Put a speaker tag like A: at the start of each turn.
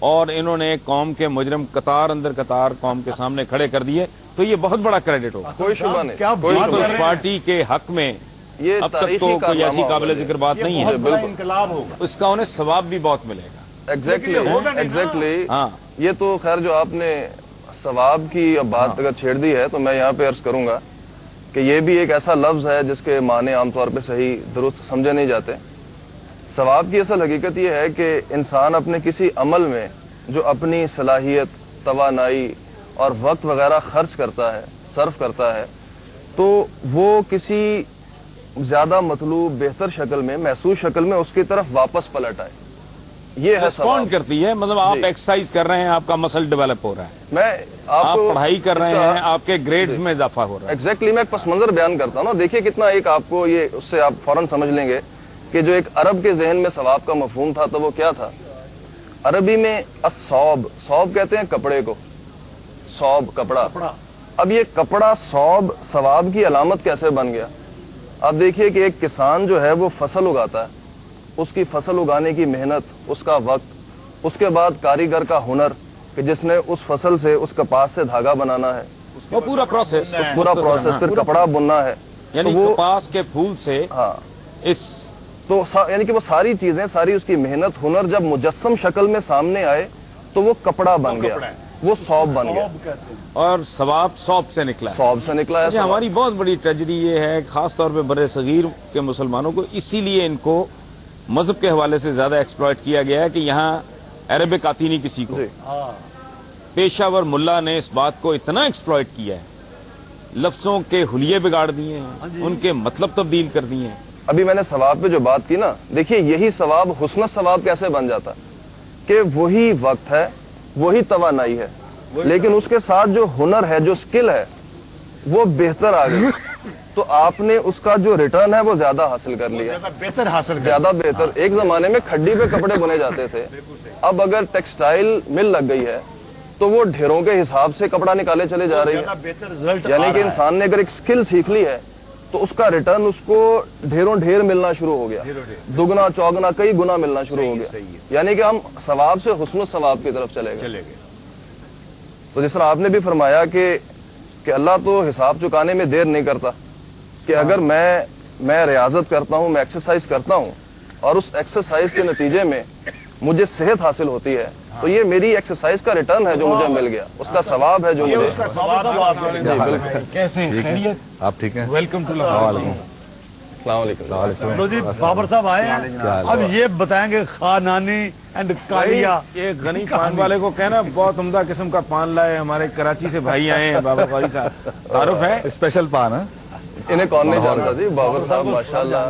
A: اور انہوں نے قوم کے مجرم قطار اندر قطار قوم کے سامنے کھڑے کر دیے، تو یہ بہت بڑا کریڈٹ ہوگا.
B: کوئی شبہ نہیں.
C: کیا
A: اس پارٹی کے حق میں اب تک تو کوئی ایسی قابل ذکر بات نہیں ہے.
C: انقلاب ہوگا،
A: اس کا انہیں ثواب بھی بہت ملے گا.
B: ایگزیکٹلی.
A: ہاں
B: یہ تو خیر جو آپ نے ثواب کی اب بات اگر چھیڑ دی ہے تو میں یہاں پہ عرض کروں گا کہ یہ بھی ایک ایسا لفظ ہے جس کے معنی عام طور پہ صحیح درست سمجھے نہیں جاتے. ثواب کی اصل حقیقت یہ ہے کہ انسان اپنے کسی عمل میں جو اپنی صلاحیت، توانائی اور وقت وغیرہ خرچ کرتا ہے، صرف کرتا ہے، تو وہ کسی زیادہ مطلوب بہتر شکل میں، محسوس شکل میں اس کی طرف واپس پلٹ آئے. یہ ہے
A: رسپونڈ کرتی ہے. مطلب آپ ایکسرسائز کر رہے ہیں، آپ کا مسل ڈیولپ ہو رہا ہے،
B: میں
A: آپ پڑھائی کر رہے ہیں، آپ کے گریڈز میں اضافہ ہو رہا ہے.
B: ایگزیکٹلی. میں ایک پس منظر بیان کرتا ہوں نا، دیکھیے کتنا ایک آپ کو یہ اس سے آپ فوراً سمجھ لیں گے کہ جو ایک عرب کے ذہن میں ثواب کا مفہوم تھا تو وہ کیا تھا. عربی میں الثوب، ثوب کہتے ہیں کپڑے کو، ثوب کپڑا. اب یہ کپڑا ثوب ثواب کی علامت کیسے بن گیا؟ اب دیکھیے کہ ایک کسان جو ہے وہ فصل اگاتا ہے، اس کی فصل اگانے کی محنت، اس کا وقت، اس کے بعد کاریگر کا ہنر کہ جس نے اس فصل سے، اس کپاس سے دھاگا بنانا ہے،
A: وہ پورا پروسیس،
B: پھر کپڑا بننا ہے.
A: یعنی کپاس کے پھول سے اس
B: تو یعنی کہ وہ ساری چیزیں، ساری اس کی محنت، ہنر جب مجسم شکل میں سامنے آئے تو وہ کپڑا بن گیا، وہ ثوب بن گیا.
A: اور ثواب ثوب سے نکلا ہے.
B: ثوب سے نکلا ہے.
A: ہماری بہت بڑی ٹریجڈی یہ ہے، خاص طور پہ بر صغیر کے مسلمانوں کو اسی لیے ان کو مذہب کے حوالے سے زیادہ ایکسپلائٹ کیا گیا ہے کہ یہاں عربک آتی نہیں کسی کو. پیشہ ور ملا نے اس بات کو اتنا ایکسپلائٹ کیا ہے، لفظوں کے حلیے بگاڑ دیے ہیں، ان کے مطلب تبدیل کر دیے ہیں.
B: ابھی میں نے ثواب پہ جو بات کی نا، دیکھیے یہی ثواب حسن ثواب کیسے بن جاتا کہ وہی وقت ہے، وہی توانائی ہے، لیکن اس کے ساتھ جو ہنر ہے، جو سکل ہے، وہ بہتر آ گئی تو آپ نے اس کا جو ریٹرن ہے وہ زیادہ حاصل کر لیا، زیادہ بہتر. ایک زمانے میں کھڈی پہ کپڑے بنے جاتے تھے، اب اگر ٹیکسٹائل مل لگ گئی ہے تو وہ ڈھیروں کے حساب سے کپڑا نکالے چلے جا رہی ہے. یعنی کہ انسان نے اگر ایک سکل سیکھ لی ہے تو اس کا ریٹرن اس کو ڈھیروں ڈھیر ملنا شروع ہو گیا، دگنا چوگنا کئی گنا ملنا شروع ہو گیا. یعنی کہ ہم ثواب سے حسن ثواب کی طرف چلے گئے. تو جس طرح آپ نے بھی فرمایا کہ اللہ تو حساب چکانے میں دیر نہیں کرتا، کہ اگر میں ریاضت کرتا ہوں، میں ایکسرسائز کرتا ہوں اور اس ایکسرسائز کے نتیجے میں مجھے صحت حاصل ہوتی ہے تو یہ میری ایکسرسائز کا ریٹرن ہے جو مجھے مل گیا، اس کا ثواب ہے جو مجھے. جی بالکل.
C: کیسے ہیں؟ خیریت؟
D: آپ ٹھیک ہیں؟
A: Welcome to Lahore.
B: السلام علیکم.
C: لو جی بابر صاحب آئے ہیں، اب یہ بتائیں گے خانانی اینڈ کالیا.
A: یہ غنی پان والے کو کہنا بہت عمدہ قسم کا پان لائے، ہمارے کراچی سے بھائی آئے ہیں، بابر قاری صاحب. تعارف ہے؟
D: اسپیشل پان ہے.
B: انہیں کون نہیں جانتا جی، بابر صاحب ماشاءاللہ.